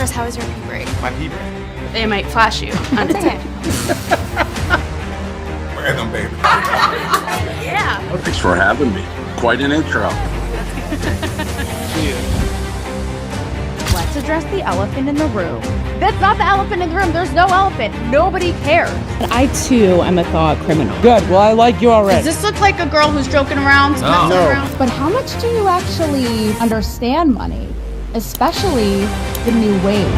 Chris, how was your pee break? My pee break. It might flash you undetected. Random baby. Yeah. Well, thanks for having me. Quite an intro. Let's address the elephant in the room. That's not the elephant in the room. There's no elephant. Nobody cares. I, too, am a thought criminal. Good. Well, I like you already. Does this look like a girl who's joking around? No. Around? But how much do you actually understand money? Especially the new wave.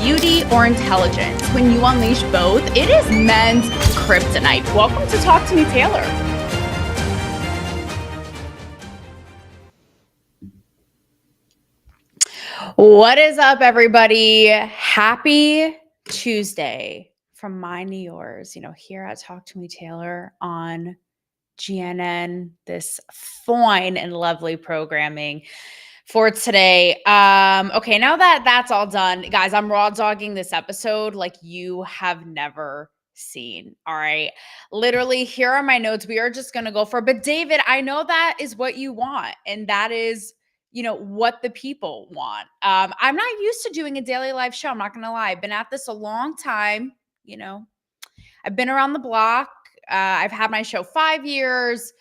Beauty or intelligence? When you unleash both, it is men's kryptonite. Welcome to Talk to Me, Taylor. What is up, everybody? Happy Tuesday from mine to yours. Here at Talk to Me, Taylor on GNN, this fine and lovely programming for today. Okay, now that that's all done, guys, I'm raw dogging this episode like you have never seen. All right. Literally, here are my notes. We are just going to go for it. But David, I know that is what you want. And that is, what the people want. I'm not used to doing a daily live show. I'm not going to lie. I've been at this a long time. I've been around the block. I've had my show 5 years.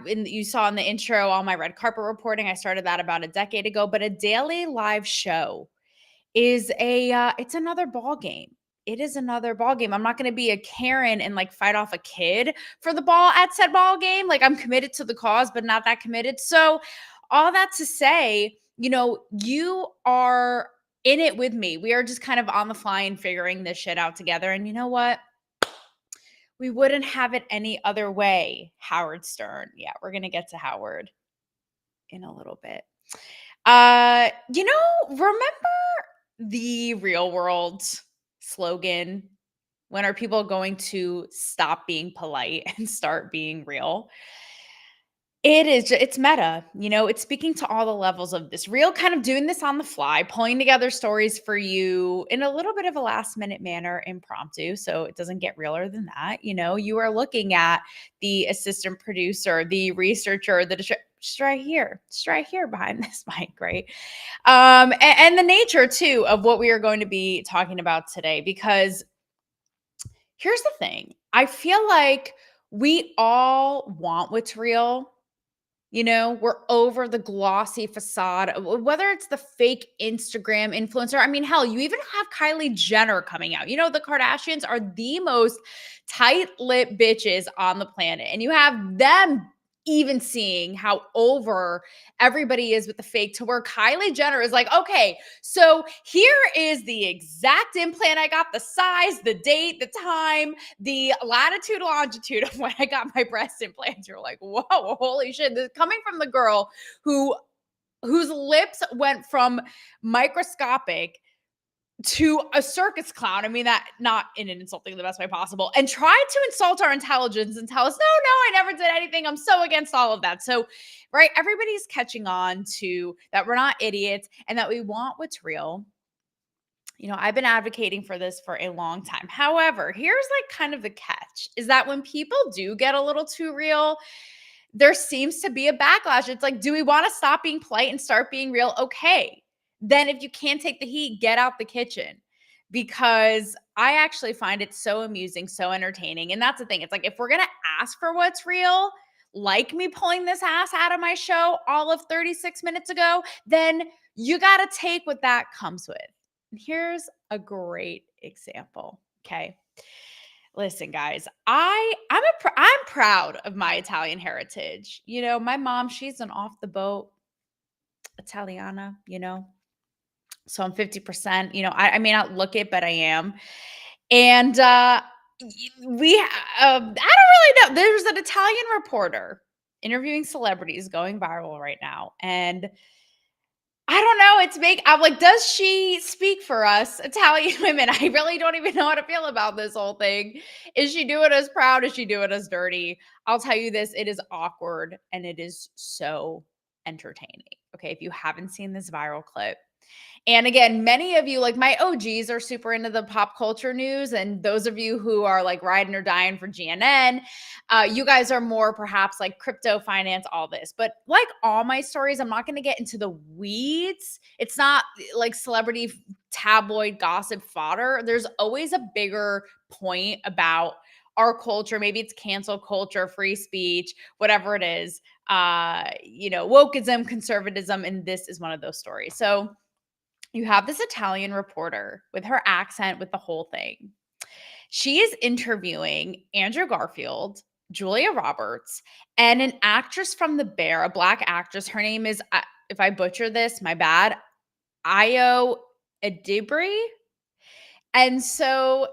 You saw in the intro, all my red carpet reporting. I started that about a decade ago. But a daily live show is it's another ball game. It is another ball game. I'm not going to be a Karen and fight off a kid for the ball at said ball game. I'm committed to the cause, but not that committed. So all that to say, you are in it with me. We are just kind of on the fly and figuring this shit out together. And you know what? We wouldn't have it any other way. Howard Stern. Yeah, we're going to get to Howard in a little bit. Remember the Real World slogan? When are people going to stop being polite and start being real? It's meta, it's speaking to all the levels of this real, kind of doing this on the fly, pulling together stories for you in a little bit of a last minute manner, impromptu. So it doesn't get realer than that. You are looking at the assistant producer, the researcher, just right here behind this mic, right? And the nature too of what we are going to be talking about today, because here's the thing. I feel like we all want what's real. We're over the glossy facade, whether it's the fake Instagram influencer. I mean, hell, you even have Kylie Jenner coming out. The Kardashians are the most tight-lipped bitches on the planet. And you have them even seeing how over everybody is with the fake, to where Kylie Jenner is like, okay, so here is the exact implant I got, the size, the date, the time, the latitude, longitude of when I got my breast implants. You're like, whoa, holy shit. This is coming from the girl whose lips went from microscopic to a circus clown. I mean, that not in an insulting the best way possible, and tried to insult our intelligence and tell us, no, I never did anything. I'm so against all of that. So, right, everybody's catching on to that we're not idiots and that we want what's real. I've been advocating for this for a long time. However, here's kind of the catch, is that when people do get a little too real, there seems to be a backlash. It's like, do we want to stop being polite and start being real? Okay. Then if you can't take the heat, get out the kitchen, because I actually find it so amusing, so entertaining. And that's the thing. It's like, if we're going to ask for what's real, like me pulling this ass out of my show all of 36 minutes ago, then you got to take what that comes with. And here's a great example. Okay. Listen, guys, I'm proud of my Italian heritage. My mom, she's an off the boat Italiana, so I'm 50%, I may not look it, but I am. And I don't really know. There's an Italian reporter interviewing celebrities going viral right now. And I don't know. I'm like, does she speak for us Italian women? I really don't even know how to feel about this whole thing. Is she doing us proud? Is she doing us dirty? I'll tell you this, it is awkward and it is so entertaining. Okay. If you haven't seen this viral clip, and again, many of you, like my OGs, are super into the pop culture news. And those of you who are riding or dying for GNN, you guys are more perhaps crypto, finance, all this. But like all my stories, I'm not going to get into the weeds. It's not like celebrity tabloid gossip fodder. There's always a bigger point about our culture. Maybe it's cancel culture, free speech, whatever it is, wokeism, conservatism, and this is one of those stories. So you have this Italian reporter with her accent, with the whole thing. She is interviewing Andrew Garfield, Julia Roberts, and an actress from The Bear, a Black actress. Her name is, if I butcher this, my bad, Io Adibri. And so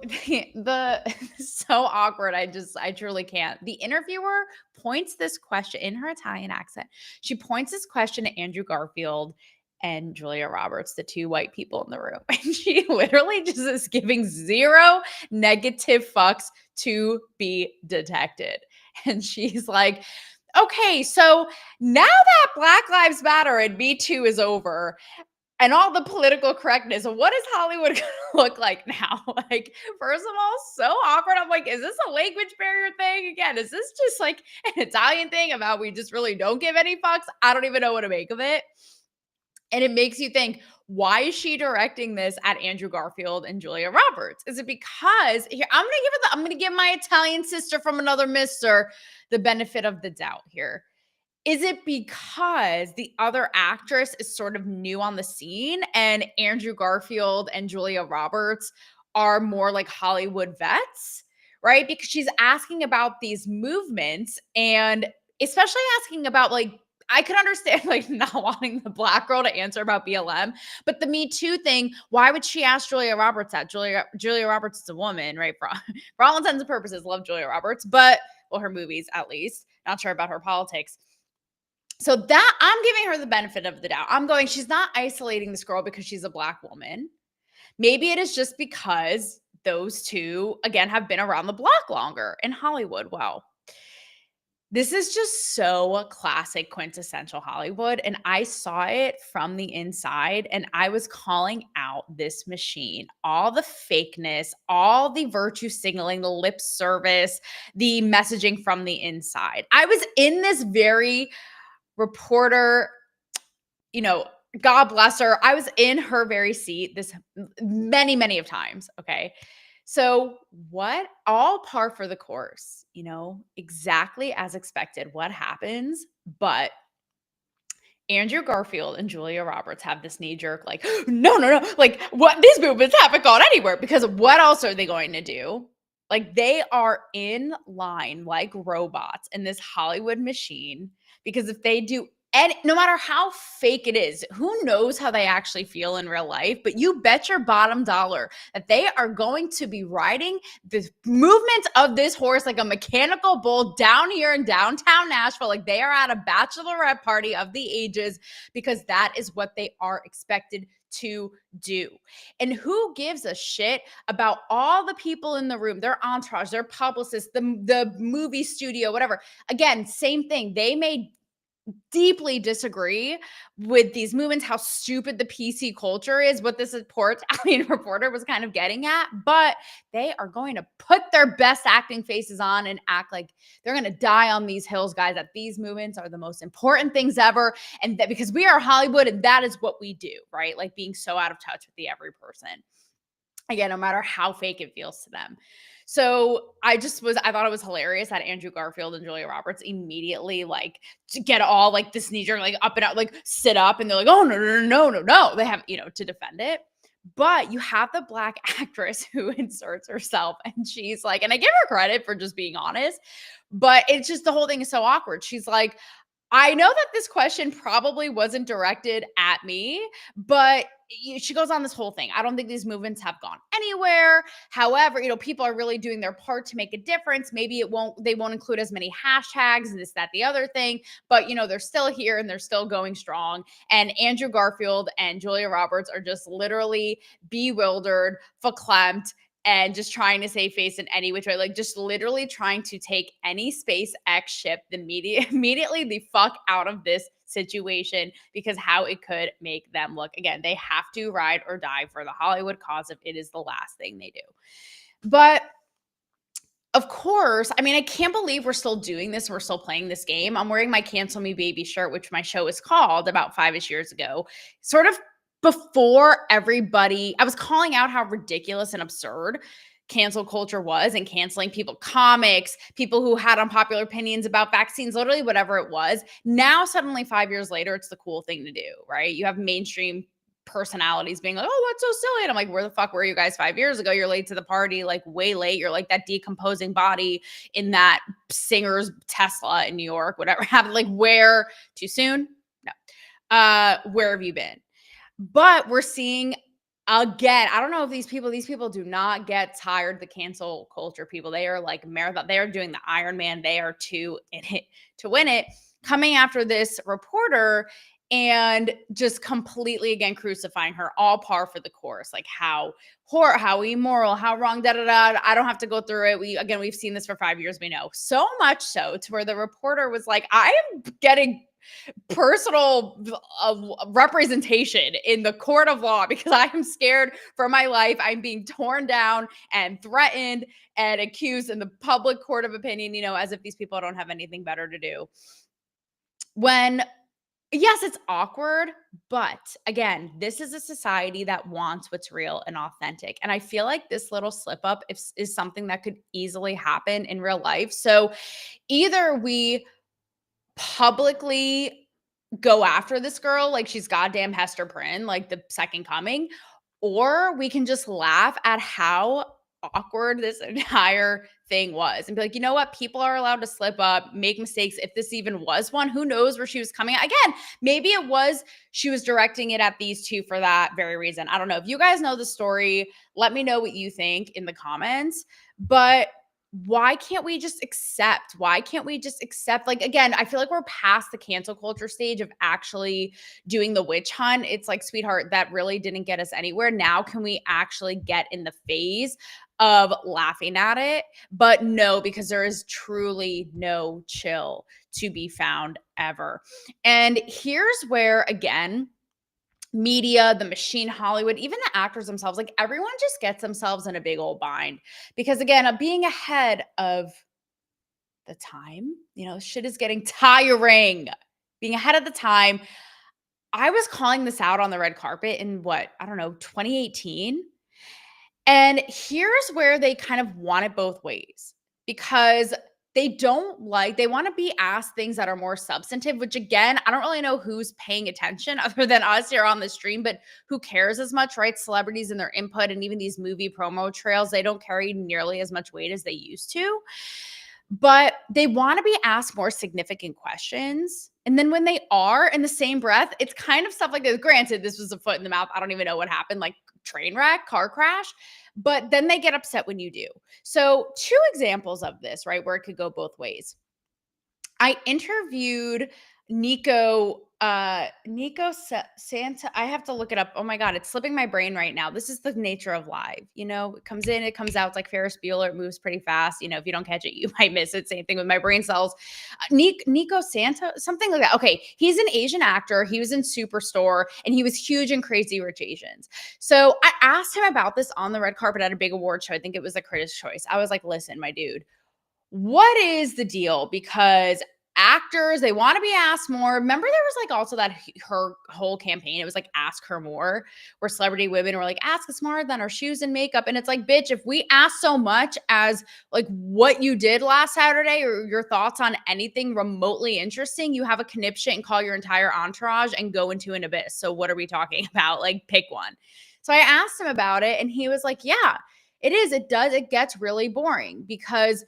so awkward. I truly can't. The interviewer points this question in her Italian accent. She points this question to Andrew Garfield and Julia Roberts, the two white people in the room. And she literally just is giving zero negative fucks to be detected. And she's like, okay, so now that Black Lives Matter and Me Too is over, and all the political correctness, what is Hollywood going to look like now? Like, first of all, so awkward. I'm like, is this a language barrier thing? Again, is this just like an Italian thing about we just really don't give any fucks? I don't even know what to make of it. And it makes you think, why is she directing this at Andrew Garfield and Julia Roberts? Is it because here I'm going to give my Italian sister from another mister the benefit of the doubt here. Is it because the other actress is sort of new on the scene and Andrew Garfield and Julia Roberts are more like Hollywood vets, right? Because she's asking about these movements and especially asking about like, I could understand like not wanting the Black girl to answer about BLM, but the Me Too thing, why would she ask Julia Roberts that? Julia Roberts is a woman, right? For all intents and purposes, love Julia Roberts, but, well, her movies at least. Not sure about her politics. So that I'm giving her the benefit of the doubt. I'm going, she's not isolating this girl because she's a Black woman. Maybe it is just because those two, again, have been around the block longer in Hollywood. Wow. This is just so classic, quintessential Hollywood. And I saw it from the inside and I was calling out this machine, all the fakeness, all the virtue signaling, the lip service, the messaging from the inside. I was in this very reporter, God bless her. I was in her very seat this many of times. Okay. So what, all par for the course, exactly as expected, what happens, but Andrew Garfield and Julia Roberts have this knee jerk, like, no, like what, these movements haven't gone anywhere because what else are they going to do? Like they are in line like robots in this Hollywood machine because if they do, and no matter how fake it is, who knows how they actually feel in real life, but you bet your bottom dollar that they are going to be riding the movement of this horse like a mechanical bull down here in downtown Nashville, like they are at a bachelorette party of the ages, because that is what they are expected to do. And who gives a shit about all the people in the room, their entourage, their publicists, the movie studio, whatever. Again, same thing. They may deeply disagree with these movements, how stupid the PC culture is, what this Italian reporter was kind of getting at, but they are going to put their best acting faces on and act like they're going to die on these hills, guys, that these movements are the most important things ever. And that because we are Hollywood and that is what we do, right? Like being so out of touch with the every person. Again, no matter how fake it feels to them. So I thought it was hilarious that Andrew Garfield and Julia Roberts immediately like to get all like this knee jerk, like up and out, like sit up and they're like, oh, no. They have, to defend it. But you have the Black actress who inserts herself and she's like, and I give her credit for just being honest, but it's just the whole thing is so awkward. She's like, I know that this question probably wasn't directed at me, but she goes on this whole thing. I don't think these movements have gone anywhere. However, people are really doing their part to make a difference. Maybe they won't include as many hashtags, this, that, the other thing, but they're still here and they're still going strong. And Andrew Garfield and Julia Roberts are just literally bewildered, verklempt, and just trying to save face in any which way, like just literally trying to take any SpaceX ship immediately the fuck out of this situation because how it could make them look. Again, they have to ride or die for the Hollywood cause if it is the last thing they do. But of course, I can't believe we're still doing this. We're still playing this game. I'm wearing my Cancel Me Baby shirt, which my show is called about 5-ish years ago, sort of before everybody, I was calling out how ridiculous and absurd cancel culture was and canceling people, comics, people who had unpopular opinions about vaccines, literally whatever it was. Now, suddenly 5 years later, it's the cool thing to do, right? You have mainstream personalities being like, oh, that's so silly. And I'm like, where the fuck were you guys 5 years ago? You're late to the party, like way late. You're like that decomposing body in that singer's Tesla in New York, whatever happened. Like, where too soon? No. Where have you been? But we're seeing again, I don't know if these people do not get tired, the cancel culture people. They are like marathon, they are doing the Ironman. They are to in it to win it, coming after this reporter and just completely again crucifying her, all par for the course. Like how immoral, how wrong, da da da. I don't have to go through it. We've seen this for 5 years. We know so much so to where the reporter was like, I am getting personal representation in the court of law because I am scared for my life. I'm being torn down and threatened and accused in the public court of opinion, as if these people don't have anything better to do. When, yes, it's awkward, but again, this is a society that wants what's real and authentic. And I feel like this little slip up is something that could easily happen in real life. So either we publicly go after this girl like she's goddamn Hester Prynne, like the second coming, or we can just laugh at how awkward this entire thing was and be like, you know what? People are allowed to slip up, make mistakes. If this even was one, who knows where she was coming at? Again, maybe it was she was directing it at these two for that very reason. I don't know. If you guys know the story, let me know what you think in the comments. But why can't we just accept? Why can't we just accept? Like, again, I feel like we're past the cancel culture stage of actually doing the witch hunt. It's like, sweetheart, that really didn't get us anywhere. Now, can we actually get in the phase of laughing at it? But no, because there is truly no chill to be found ever. And here's where, again, media, the machine, Hollywood, even the actors themselves, like everyone just gets themselves in a big old bind because again, being ahead of the time, shit is getting tiring. Being ahead of the time. I was calling this out on the red carpet in 2018. And here's where they kind of want it both ways because they want to be asked things that are more substantive, which again, I don't really know who's paying attention other than us here on the stream, but who cares as much, right? Celebrities and their input and even these movie promo trails, they don't carry nearly as much weight as they used to. But they want to be asked more significant questions. And then when they are in the same breath, it's kind of stuff like this. Granted, this was a foot in the mouth. I don't even know what happened, like train wreck, car crash. But then they get upset when you do. So 2 examples of this, right, where it could go both ways. I interviewed Nico Santa. I have to look it up. Oh my God, it's slipping my brain right now. This is the nature of live. It comes in, it comes out. It's like Ferris Bueller. It moves pretty fast. If you don't catch it, you might miss it. Same thing with my brain cells. Nico Santa, something like that. Okay, he's an Asian actor. He was in Superstore, and he was huge in Crazy Rich Asians. So I asked him about this on the red carpet at a big award show. I think it was a Critics' Choice. I was like, listen, my dude, what is the deal? Because actors, they want to be asked more. Remember, there was like also that her whole campaign, it was like Ask Her More, where celebrity women were like, ask us more than our shoes and makeup. And it's like, bitch, if we ask so much as like what you did last Saturday or your thoughts on anything remotely interesting, you have a conniption and call your entire entourage and go into an abyss. So what are we talking about? Like, pick one. So I asked him about it and he was like, yeah, it is. It does. It gets really boring because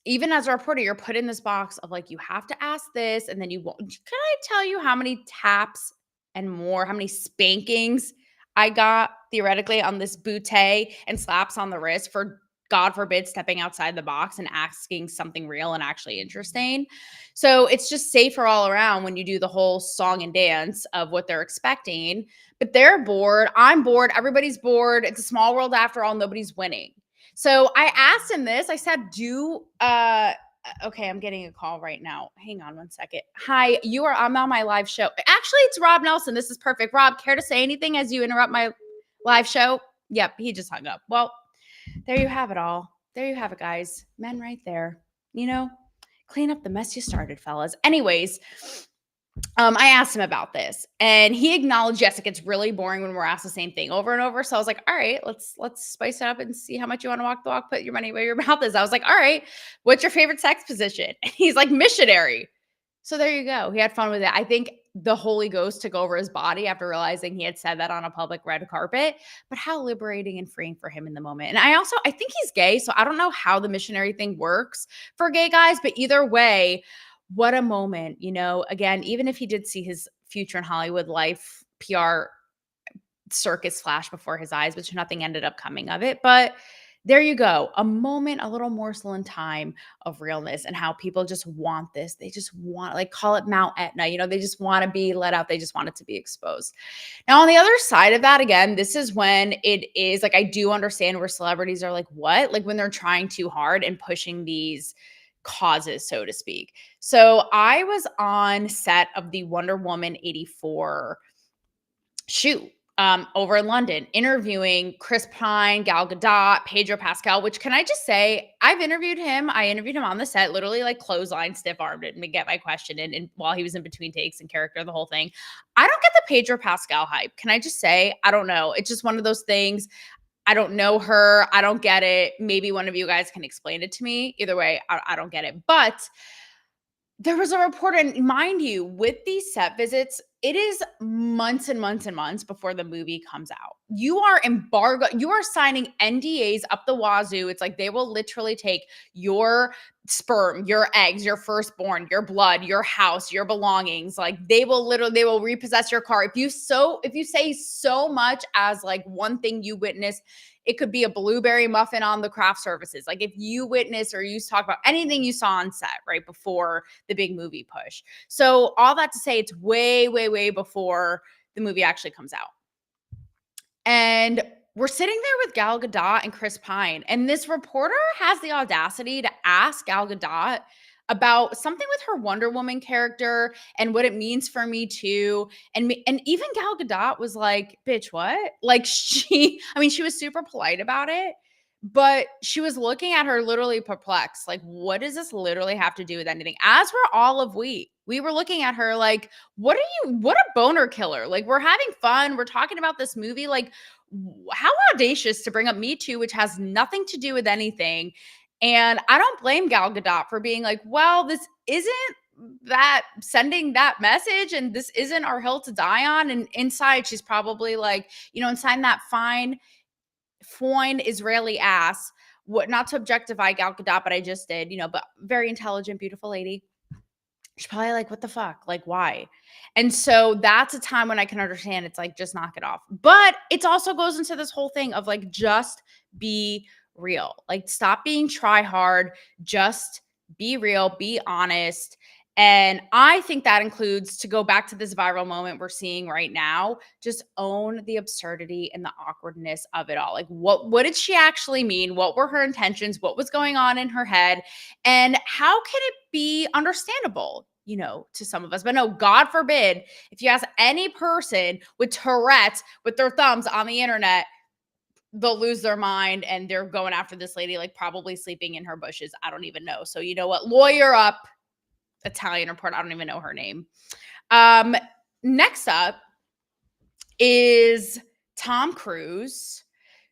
even as a reporter, you're put in this box of like, you have to ask this. And then you won't. Can I tell you how many taps and more, how many spankings I got theoretically on this bootay and slaps on the wrist for, God forbid, stepping outside the box and asking something real and actually interesting. So it's just safer all around when you do the whole song and dance of what they're expecting. But they're bored. I'm bored. Everybody's bored. It's a small world after all. Nobody's winning. So I asked him this. I said, okay, I'm getting a call right now. Hang on one second. Hi, I'm on my live show. Actually, it's Rob Nelson. This is perfect. Rob, care to say anything as you interrupt my live show? Yep, he just hung up. Well, there you have it all. There you have it, guys. Men right there. Clean up the mess you started, fellas. Anyways, I asked him about this, and he acknowledged, yes, it gets really boring when we're asked the same thing over and over. So I was like, all right, let's spice it up and see how much you want to walk the walk, put your money where your mouth is. I was like, all right, what's your favorite sex position? And he's like, missionary. So there you go. He had fun with it. I think the Holy Ghost took over his body after realizing he had said that on a public red carpet, but how liberating and freeing for him in the moment. And I think he's gay, so I don't know how the missionary thing works for gay guys, but either way, what a moment, again, even if he did see his future in Hollywood life, PR circus flash before his eyes, which nothing ended up coming of it. But there you go. A moment, a little morsel in time of realness and how people just want this. They just want, like, call it Mount Etna. They just want to be let out. They just want it to be exposed. Now, on the other side of that, again, this is when it is like, I do understand where celebrities are like, what? Like when they're trying too hard and pushing these causes, so to speak. So I was on set of the Wonder Woman 84 shoot over in London, interviewing Chris Pine, Gal Gadot, Pedro Pascal, which, can I just say, I've interviewed him. I interviewed him on the set, literally like clothesline, stiff armed him to get my question in, and while he was in between takes and character, the whole thing. I don't get the Pedro Pascal hype. Can I just say, I don't know. It's just one of those things. I don't know her. I don't get it. Maybe one of you guys can explain it to me. Either way, I don't get it. But there was a report, and mind you, with these set visits, it is months and months and months before the movie comes out. You are you are signing NDAs up the wazoo. It's like they will literally take your sperm, your eggs, your firstborn, your blood, your house, your belongings. Like they will repossess your car. If you say so much as like one thing you witnessed, it could be a blueberry muffin on the craft services. Like if you witness or you talk about anything you saw on set right before the big movie push. So all that to say, it's way, way, way before the movie actually comes out. And we're sitting there with Gal Gadot and Chris Pine. And this reporter has the audacity to ask Gal Gadot about something with her Wonder Woman character and what it means for Me Too. And even Gal Gadot was like, bitch, what? Like she was super polite about it, but she was looking at her literally perplexed. Like, what does this literally have to do with anything? As were all of we were looking at her like, what a boner killer. Like, we're having fun. We're talking about this movie. Like, how audacious to bring up Me Too, which has nothing to do with anything. And I don't blame Gal Gadot for being like, well, this isn't that sending that message, and this isn't our hill to die on. And inside, she's probably like, inside that fine Israeli ass, what, not to objectify Gal Gadot, but I just did, but very intelligent, beautiful lady. She's probably like, what the fuck? Like, why? And so that's a time when I can understand. It's like, just knock it off. But it also goes into this whole thing of like, just be real. Like, stop being try hard. Just be real, be honest. And I think that includes, to go back to this viral moment we're seeing right now, just own the absurdity and the awkwardness of it all. Like, what did she actually mean? What were her intentions? What was going on in her head? And how can it be understandable, to some of us? But no, God forbid, if you ask any person with Tourette's with their thumbs on the internet, they'll lose their mind and they're going after this lady, like probably sleeping in her bushes. I don't even know. So you know what? Lawyer up. Italian report. I don't even know her name. Next up is Tom Cruise,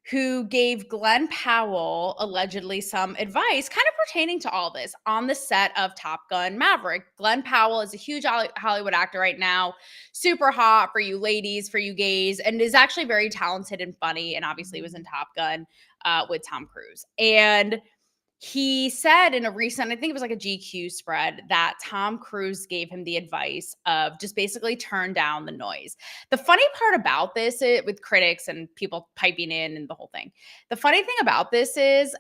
who gave Glenn Powell allegedly some advice kind of pertaining to all this on the set of Top Gun Maverick. Glenn Powell is a huge Hollywood actor right now, super hot for you ladies, for you gays, and is actually very talented and funny, and obviously was in Top Gun with Tom Cruise. And he said in a recent, I think it was like a GQ spread, that Tom Cruise gave him the advice of just basically turn down the noise. The funny part about this, with critics and people piping in and the whole thing, the funny thing about this is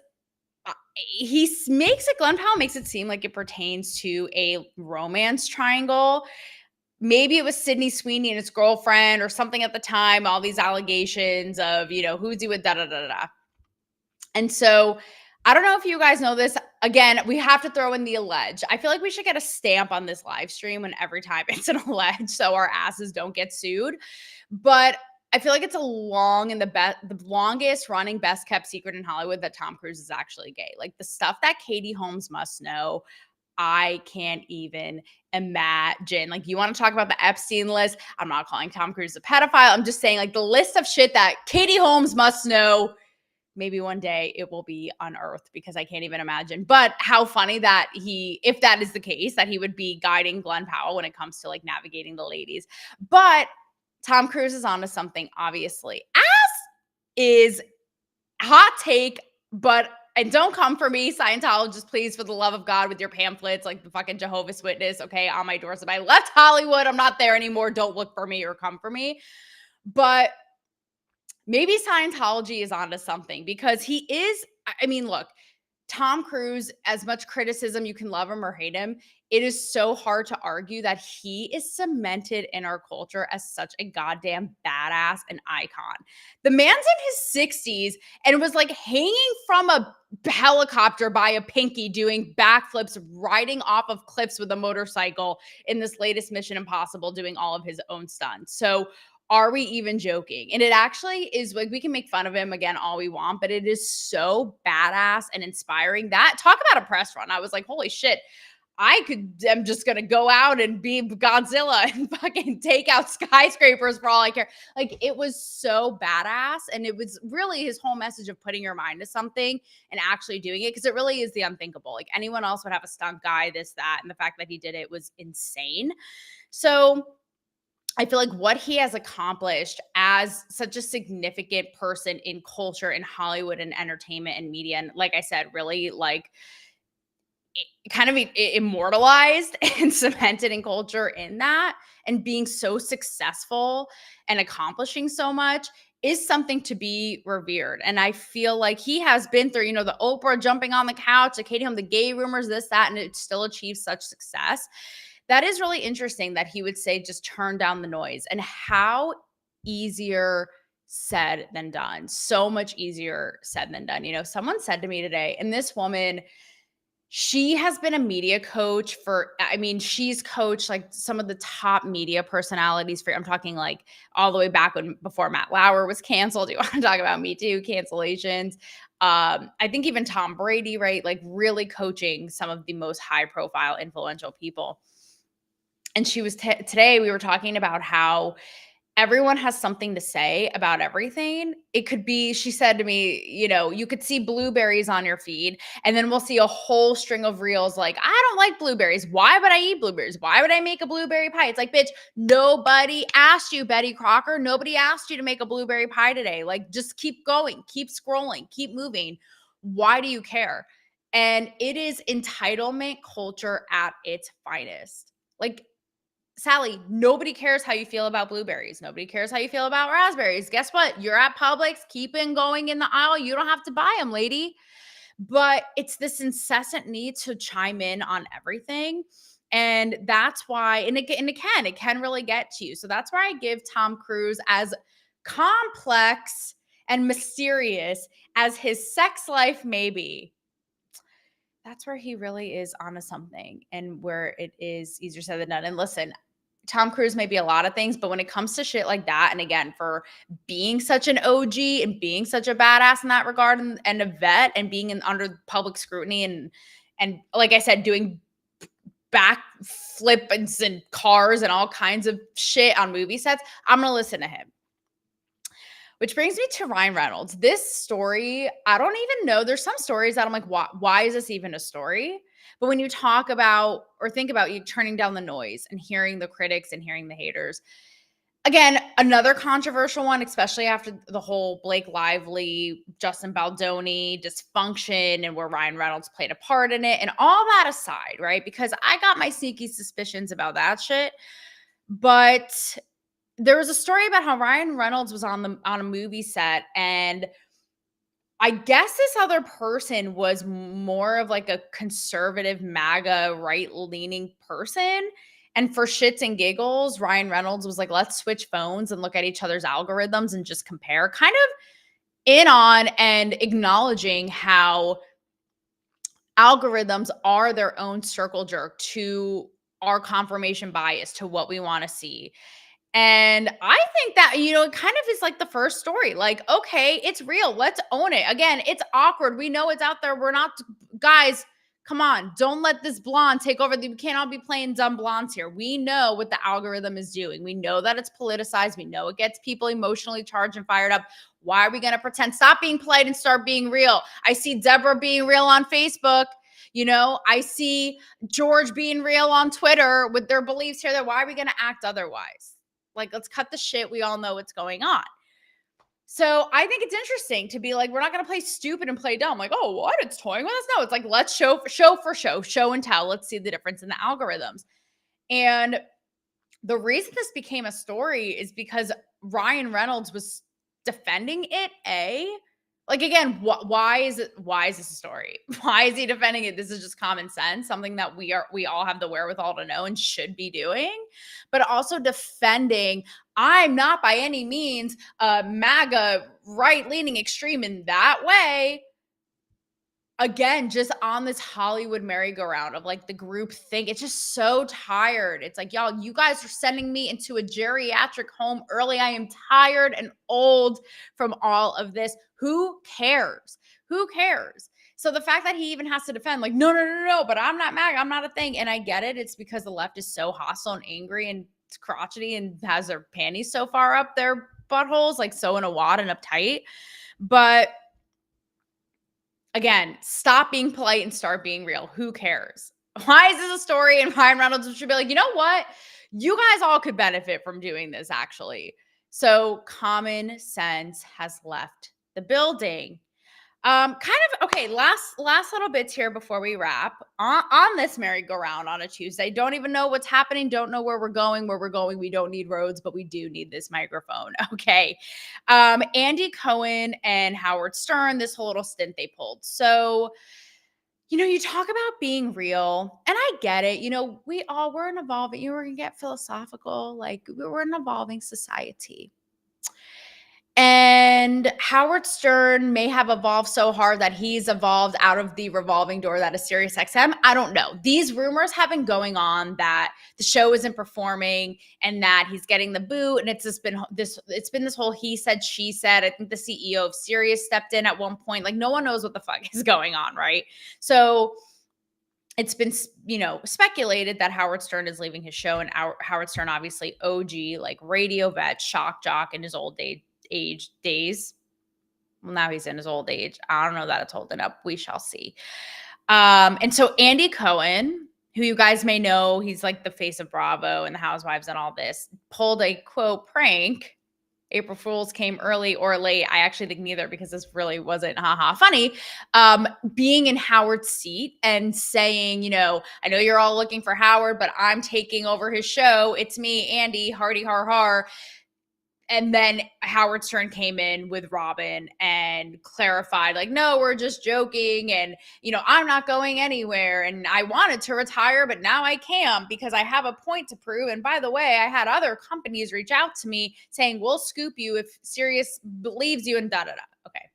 Glenn Powell makes it seem like it pertains to a romance triangle. Maybe it was Sydney Sweeney and his girlfriend or something at the time, all these allegations of, who's he with, da-da-da-da-da. And so I don't know if you guys know this. Again, we have to throw in the alleged. I feel like we should get a stamp on this live stream when every time it's an alleged, so our asses don't get sued. But I feel like it's the longest running, best kept secret in Hollywood that Tom Cruise is actually gay. Like the stuff that Katie Holmes must know, I can't even imagine. Like, you want to talk about the Epstein list? I'm not calling Tom Cruise a pedophile. I'm just saying, like, the list of shit that Katie Holmes must know. Maybe one day it will be unearthed because I can't even imagine. But how funny that if that is the case, that he would be guiding Glenn Powell when it comes to like navigating the ladies. But Tom Cruise is onto something, obviously. As is hot take, and don't come for me, Scientologists, please, for the love of God, with your pamphlets like the fucking Jehovah's Witness, okay, on my doorstep. I left Hollywood. I'm not there anymore. Don't look for me or come for me. But maybe Scientology is onto something because look, Tom Cruise, as much criticism, you can love him or hate him, it is so hard to argue that he is cemented in our culture as such a goddamn badass and icon. The man's in his 60s and was like hanging from a helicopter by a pinky, doing backflips, riding off of cliffs with a motorcycle in this latest Mission Impossible, doing all of his own stunts. So are we even joking? And it actually is, like, we can make fun of him again all we want, but it is so badass and inspiring. That, talk about a press run. I was like, holy shit, I'm just going to go out and be Godzilla and fucking take out skyscrapers for all I care. Like, it was so badass. And it was really his whole message of putting your mind to something and actually doing it. Cause it really is the unthinkable. Like, anyone else would have a stunt guy, this, that. And the fact that he did it was insane. So I feel like what he has accomplished as such a significant person in culture, in Hollywood and entertainment and media, and like I said, really like kind of immortalized and cemented in culture in that, and being so successful and accomplishing so much is something to be revered. And I feel like he has been through, the Oprah jumping on the couch, the Katie Holmes, the gay rumors, this, that, and it still achieves such success. That is really interesting that he would say, just turn down the noise, and how easier said than done. So much easier said than done. Someone said to me today, and this woman, she has been a media coach she's coached like some of the top media personalities I'm talking like all the way back before Matt Lauer was canceled. You want to talk about Me Too cancellations? I think even Tom Brady, right? Like, really coaching some of the most high profile, influential people. And she was today we were talking about how everyone has something to say about everything. It could be, she said to me, you could see blueberries on your feed, and then we'll see a whole string of reels like, I don't like blueberries. Why would I eat blueberries? Why would I make a blueberry pie? It's like, bitch, nobody asked you, Betty Crocker. Nobody asked you to make a blueberry pie today. Like, just keep going, keep scrolling, keep moving. Why do you care? And it is entitlement culture at its finest. Like, Sally, nobody cares how you feel about blueberries. Nobody cares how you feel about raspberries. Guess what? You're at Publix. Keep on going in the aisle. You don't have to buy them, lady. But it's this incessant need to chime in on everything. And that's why, and it can really get to you. So that's why I give Tom Cruise, as complex and mysterious as his sex life may be, that's where he really is onto something, and where it is easier said than done. And listen, Tom Cruise may be a lot of things, but when it comes to shit like that, and again, for being such an OG and being such a badass in that regard, and a vet, and being under public scrutiny, and like I said, doing back flips and cars and all kinds of shit on movie sets, I'm gonna listen to him. Which brings me to Ryan Reynolds. This story, I don't even know. There's some stories that I'm like, why is this even a story? But when you talk about or think about you turning down the noise and hearing the critics and hearing the haters, again, another controversial one, especially after the whole Blake Lively, Justin Baldoni dysfunction, and where Ryan Reynolds played a part in it, and all that aside, right? Because I got my sneaky suspicions about that shit. But there was a story about how Ryan Reynolds was on a movie set, and I guess this other person was more of like a conservative MAGA right-leaning person. And for shits and giggles, Ryan Reynolds was like, let's switch phones and look at each other's algorithms and just compare, kind of in on and acknowledging how algorithms are their own circle jerk to our confirmation bias, to what we want to see. And I think that, it kind of is like the first story. Like, okay, it's real. Let's own it. Again, it's awkward. We know it's out there. We're not, guys, Come on, don't let this blonde take over. We can't all be playing dumb blondes here. We know what the algorithm is doing. We know that it's politicized. We know it gets people emotionally charged and fired up. Why are we going to pretend? Stop being polite and start being real. I see Deborah being real on Facebook. I see George being real on Twitter with their beliefs here. That why are we going to act otherwise? Like, let's cut the shit. We all know what's going on. So I think it's interesting to be like, we're not going to play stupid and play dumb. Like, oh, what? It's toying with us? No, it's like, let's show and tell. Let's see the difference in the algorithms. And the reason this became a story is because Ryan Reynolds was defending it. Like, again, why is this a story? Why is he defending it? This is just common sense, something that we all have the wherewithal to know and should be doing, but also defending, I'm not by any means a MAGA right-leaning extreme in that way. Again, just on this Hollywood merry-go-round of like the group think. It's just so tired. It's like, y'all, you guys are sending me into a geriatric home early. I am tired and old from all of this. Who cares? Who cares? So the fact that he even has to defend, like, no, but I'm not MAGA. I'm not a thing. And I get it. It's because the left is so hostile and angry and crotchety and has their panties so far up their buttholes, like so in a wad and uptight. But again, stop being polite and start being real. Who cares? Why is this a story? And Ryan Reynolds should be like, you know what? You guys all could benefit from doing this, actually. So common sense has left the building. Okay, last little bits here before we wrap on this merry-go-round on a Tuesday. Don't even know what's happening. Don't know where we're going. We don't need roads, but we do need this microphone. Okay. Andy Cohen and Howard Stern, this whole little stint they pulled. So, you talk about being real, and I get it. We're an evolving, we're going to get philosophical. Like, we're an evolving society. And Howard Stern may have evolved so hard that he's evolved out of the revolving door that is Sirius XM. I don't know. These rumors have been going on that the show isn't performing and that he's getting the boot. And it's been this whole he said, she said. I think the CEO of Sirius stepped in at one point. Like, no one knows what the fuck is going on, right? So it's been, speculated that Howard Stern is leaving his show. And Howard Stern, obviously OG, like radio vet, shock jock in his old age days. Well, now he's in his old age. I don't know that it's holding up. We shall see. And so Andy Cohen, who you guys may know, he's like the face of Bravo and the Housewives and all this, pulled a quote prank. April Fools came early or late. I actually think neither, because this really wasn't funny. Being in Howard's seat and saying, I know you're all looking for Howard, but I'm taking over his show. It's me, Andy, hardy har har. And then Howard Stern came in with Robin and clarified, like, no, we're just joking. And, I'm not going anywhere. And I wanted to retire, but now I can't because I have a point to prove. And by the way, I had other companies reach out to me saying, we'll scoop you if Sirius believes you and da-da-da. Okay.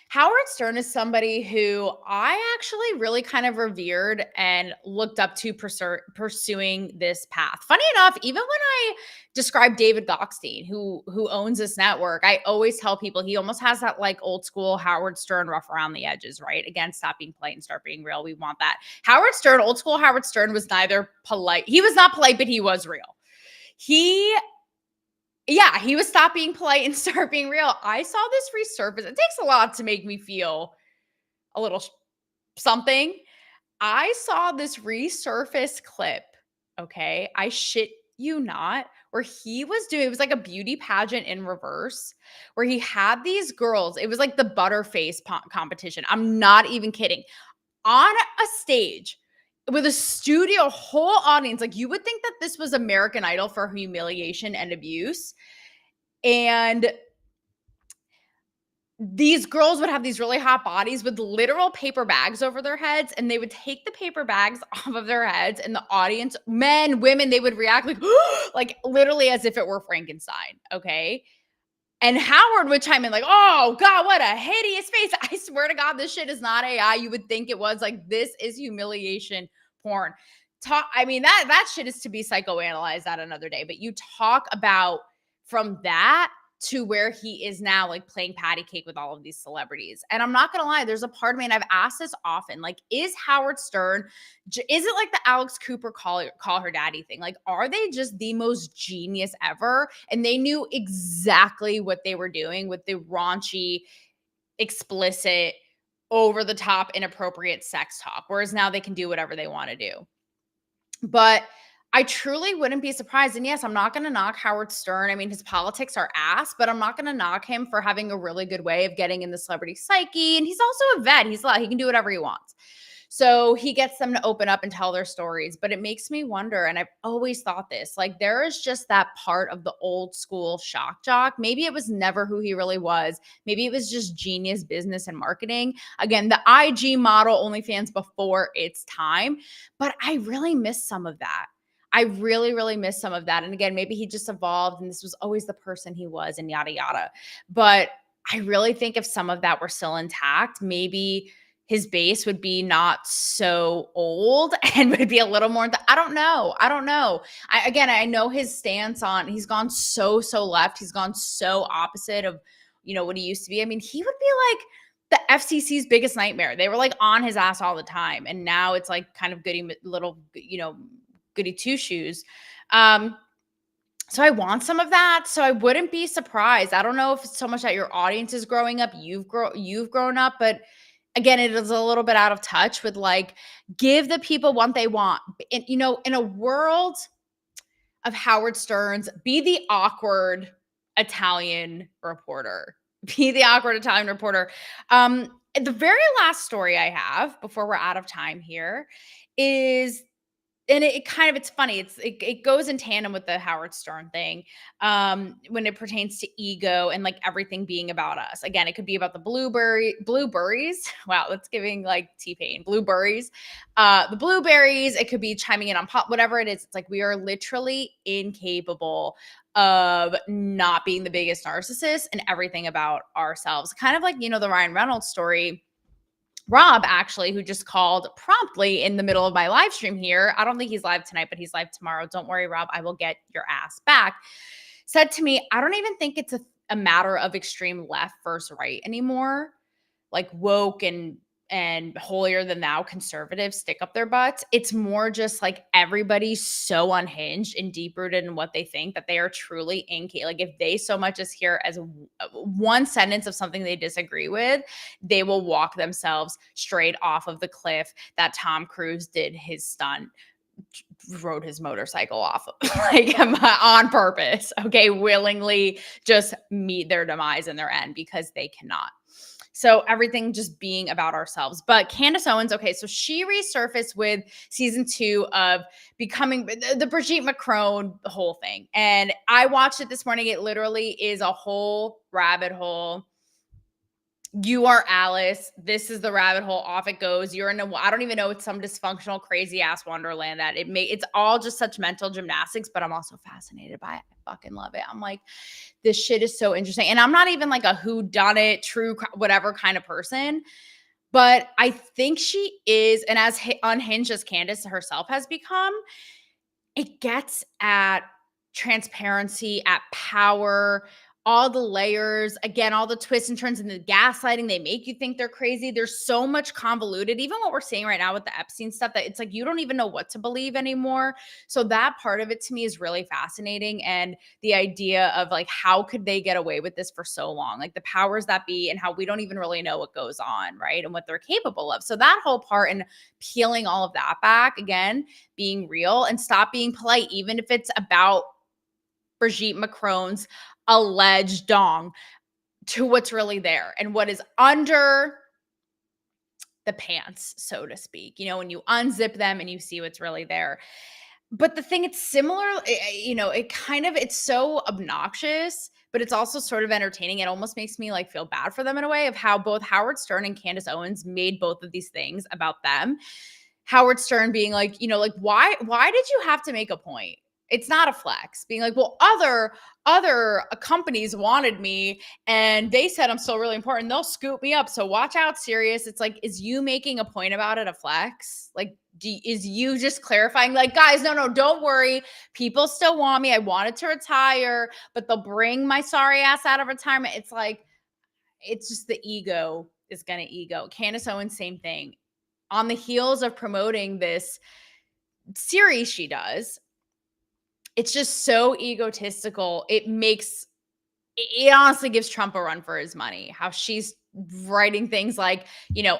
Howard Stern is somebody who I actually really kind of revered and looked up to pursuing this path. Funny enough, even when I describe David Gokhshtein, who owns this network, I always tell people he almost has that like old school Howard Stern rough around the edges, right? Again, stop being polite and start being real. We want that. Howard Stern, old school Howard Stern, was neither polite. He was not polite, but he was real. He was stop being polite and start being real. I saw this resurface. It takes a lot to make me feel a little something. I saw this resurface clip, okay? I shit you not, where he was doing, it was like a beauty pageant in reverse, where he had these girls. It was like the Butterface competition. I'm not even kidding. On a stage with a studio whole audience, like you would think that this was American Idol for humiliation and abuse. And these girls would have these really hot bodies with literal paper bags over their heads, and they would take the paper bags off of their heads, and the audience, men, women, they would react like, like literally as if it were Frankenstein. Okay. And Howard would chime in like, oh God, what a hideous face. I swear to God, this shit is not AI. You would think it was. Like, this is humiliation porn. That shit is to be psychoanalyzed at another day. But you talk about from that to where he is now, like playing patty cake with all of these celebrities. And I'm not gonna lie, there's a part of me, and I've asked this often, like, is Howard Stern, is it like the Alex Cooper call her daddy thing? Like, are they just the most genius ever? And they knew exactly what they were doing with the raunchy, explicit, over the top, inappropriate sex talk, whereas now they can do whatever they want to do. But I truly wouldn't be surprised. And yes, I'm not going to knock Howard Stern. I mean, his politics are ass, but I'm not going to knock him for having a really good way of getting in the celebrity psyche. And he's also a vet. He can do whatever he wants. So he gets them to open up and tell their stories. But it makes me wonder, and I've always thought this, like, there is just that part of the old school shock jock. Maybe it was never who he really was. Maybe it was just genius business and marketing. Again, the IG model OnlyFans before its time. But I really miss some of that. I really, really miss some of that. And again, maybe he just evolved and this was always the person he was and yada, yada. But I really think if some of that were still intact, maybe his base would be not so old and would be a little more. I don't know. I know his stance on, he's gone so left. He's gone so opposite of, what he used to be. I mean, he would be like the FCC's biggest nightmare. They were like on his ass all the time. And now it's like kind of goody two shoes. So I want some of that. So I wouldn't be surprised. I don't know if it's so much that your audience is growing up, you've grown up, but again, it is a little bit out of touch with like, give the people what they want. And, in a world of Howard Stern's, be the awkward Italian reporter. The very last story I have before we're out of time here is, and it's funny. It goes in tandem with the Howard Stern thing when it pertains to ego and like everything being about us. Again, it could be about the blueberries. Wow, that's giving like T-Pain. Blueberries. The blueberries. It could be chiming in on pop, whatever it is. It's like we are literally incapable of not being the biggest narcissist and everything about ourselves. Kind of like, the Ryan Reynolds story. Rob, actually, who just called promptly in the middle of my live stream here. I don't think he's live tonight, but he's live tomorrow. Don't worry, Rob. I will get your ass back. Said to me, I don't even think it's a matter of extreme left versus right anymore. Like woke and holier than thou conservatives stick up their butts. It's more just like everybody's so unhinged and deep rooted in what they think that they are truly like if they so much as hear as one sentence of something they disagree with, they will walk themselves straight off of the cliff that Tom Cruise did his stunt, rode his motorcycle off of, like on purpose. Okay. Willingly just meet their demise and their end because they cannot. So everything just being about ourselves. But Candace Owens, okay, so she resurfaced with season 2 of becoming the Brigitte Macron whole thing. And I watched it this morning. It literally is a whole rabbit hole. You are Alice. This is the rabbit hole. Off it goes. You're in I don't even know, it's some dysfunctional, crazy ass wonderland that it's all just such mental gymnastics, but I'm also fascinated by it. I fucking love it. I'm like, this shit is so interesting. And I'm not even like a whodunit, true, whatever kind of person, but I think she is. And as unhinged as Candace herself has become, it gets at transparency, at power, all the layers, again, all the twists and turns and the gaslighting. They make you think they're crazy. There's so much convoluted, even what we're seeing right now with the Epstein stuff, that it's like, you don't even know what to believe anymore. So that part of it to me is really fascinating. And the idea of like, how could they get away with this for so long? Like the powers that be and how we don't even really know what goes on, right? And what they're capable of. So that whole part and peeling all of that back, again, being real and stop being polite, even if it's about Brigitte Macron's alleged dong, to what's really there and what is under the pants, so to speak, when you unzip them and you see what's really there. But the thing, it's similar, it's so obnoxious, but it's also sort of entertaining. It almost makes me like feel bad for them in a way of how both Howard Stern and Candace Owens made both of these things about them. Howard Stern being like, why did you have to make a point? It's not a flex. Being like, well, other companies wanted me and they said I'm still really important. They'll scoop me up. So watch out, Sirius. It's like, is you making a point about it a flex? Like, is you just clarifying, like, guys, no, don't worry. People still want me. I wanted to retire, but they'll bring my sorry ass out of retirement. It's like, it's just the ego is going to ego. Candace Owens, same thing. On the heels of promoting this series she does, it's just so egotistical. It honestly gives Trump a run for his money. How she's writing things like,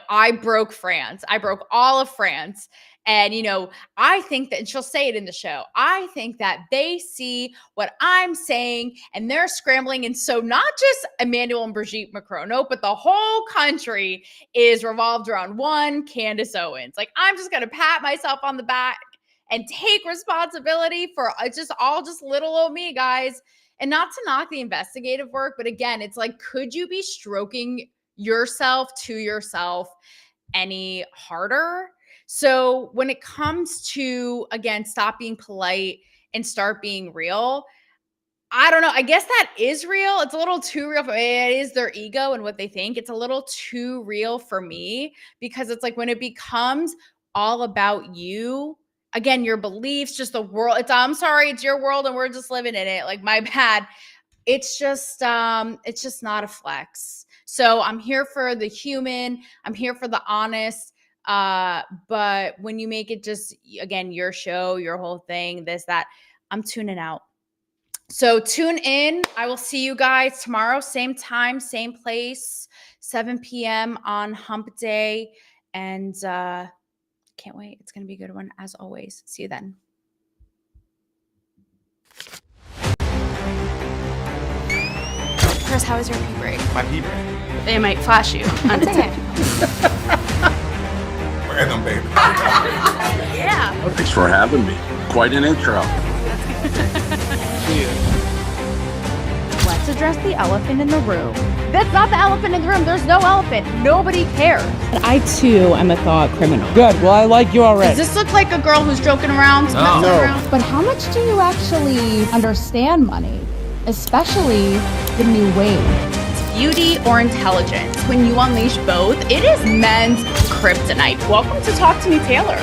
I broke France. I broke all of France. And, I think that, and she'll say it in the show, I think that they see what I'm saying and they're scrambling. And so not just Emmanuel and Brigitte Macron, no, but the whole country is revolved around one Candace Owens. Like, I'm just going to pat myself on the back and take responsibility for just little old me, guys. And not to knock the investigative work, but again, it's like, could you be stroking yourself to yourself any harder? So when it comes to, again, stop being polite and start being real, I don't know. I guess that is real. It's a little too real. It is their ego and what they think. It's a little too real for me because it's like when it becomes all about you, again, your beliefs, just the world. I'm sorry, it's your world and we're just living in it. Like, my bad. It's just not a flex. So I'm here for the human. I'm here for the honest. But when you make it just, again, your show, your whole thing, this, that, I'm tuning out. So tune in. I will see you guys tomorrow, same time, same place, 7 p.m. on Hump Day. And can't wait. It's going to be a good one, as always. See you then. Chris, how was your pee break? My pee break. They might flash you. Random, baby. Yeah. Thanks for having me. Quite an intro. Let's address the elephant in the room. That's not the elephant in the room. There's no elephant. Nobody cares. And I too am a thought criminal. Good. Well, I like you already. Does this look like a girl who's joking around? No. Around? But how much do you actually understand money? Especially the new wave. Beauty or intelligence? When you unleash both, it is men's kryptonite. Welcome to Talk to Me, Taylor.